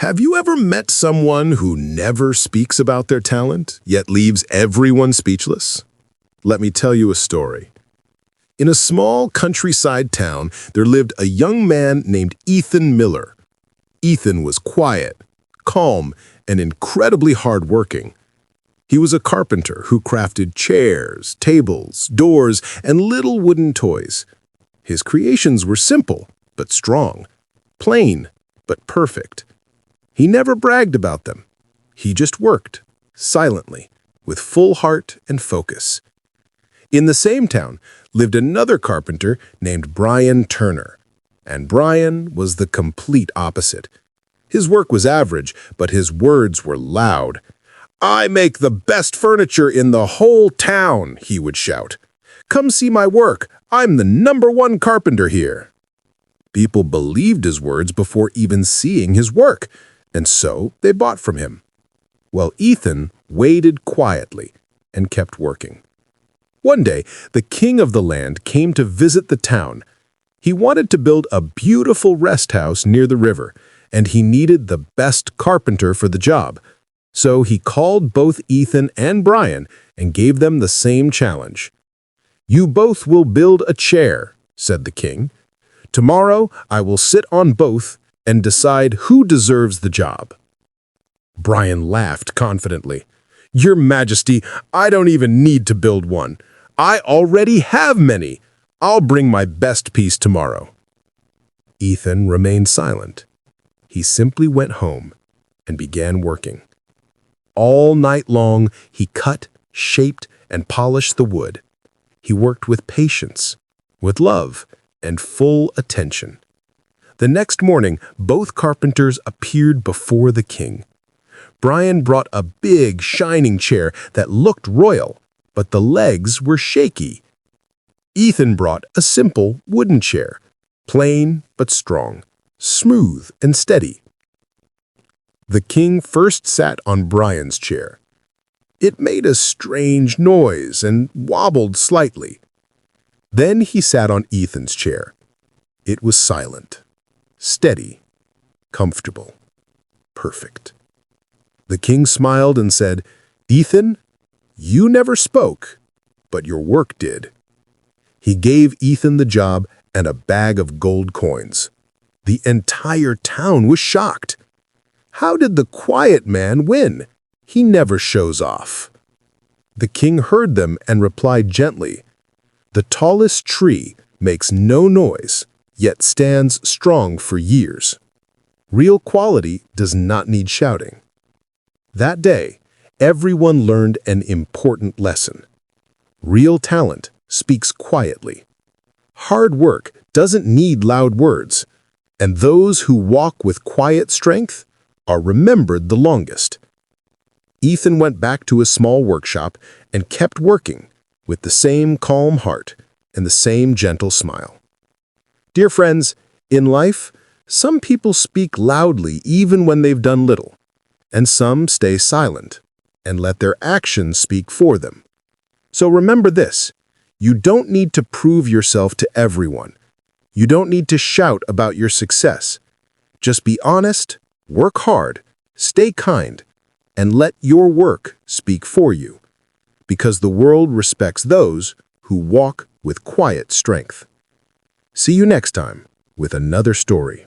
Have you ever met someone who never speaks about their talent, yet leaves everyone speechless? Let me tell you a story. In a small countryside town, there lived a young man named Ethan Miller. Ethan was quiet, calm, and incredibly hardworking. He was a carpenter who crafted chairs, tables, doors, and little wooden toys. His creations were simple, but strong, plain, but perfect. He never bragged about them. He just worked, silently, with full heart and focus. In the same town lived another carpenter named Brian Turner, and Brian was the complete opposite. His work was average, but his words were loud. "I make the best furniture in the whole town," he would shout. "Come see my work. I'm the #1 carpenter here." People believed his words before even seeing his work, and so they bought from him. While Ethan waited quietly and kept working. One day, the king of the land came to visit the town. He wanted to build a beautiful rest house near the river, and he needed the best carpenter for the job. So he called both Ethan and Brian and gave them the same challenge. "You both will build a chair," said the king. "Tomorrow I will sit on both and decide who deserves the job." Brian laughed confidently. "Your Majesty, I don't even need to build one. I already have many. I'll bring my best piece tomorrow." Ethan remained silent. He simply went home and began working. All night long, he cut, shaped, and polished the wood. He worked with patience, with love, and full attention. The next morning, both carpenters appeared before the king. Brian brought a big, shining chair that looked royal, but the legs were shaky. Ethan brought a simple wooden chair, plain but strong, smooth and steady. The king first sat on Brian's chair. It made a strange noise and wobbled slightly. Then he sat on Ethan's chair. It was silent, steady, comfortable, perfect. The king smiled and said, "Ethan, you never spoke, but your work did." He gave Ethan the job and a bag of gold coins. The entire town was shocked. How did the quiet man win? He never shows off. The king heard them and replied gently, "The tallest tree makes no noise, yet stands strong for years. Real quality does not need shouting." That day, everyone learned an important lesson. Real talent speaks quietly. Hard work doesn't need loud words, and those who walk with quiet strength are remembered the longest. Ethan went back to his small workshop and kept working with the same calm heart and the same gentle smile. Dear friends, in life, some people speak loudly even when they've done little, and some stay silent and let their actions speak for them. So remember this, you don't need to prove yourself to everyone. You don't need to shout about your success. Just be honest, work hard, stay kind, and let your work speak for you, because the world respects those who walk with quiet strength. See you next time with another story.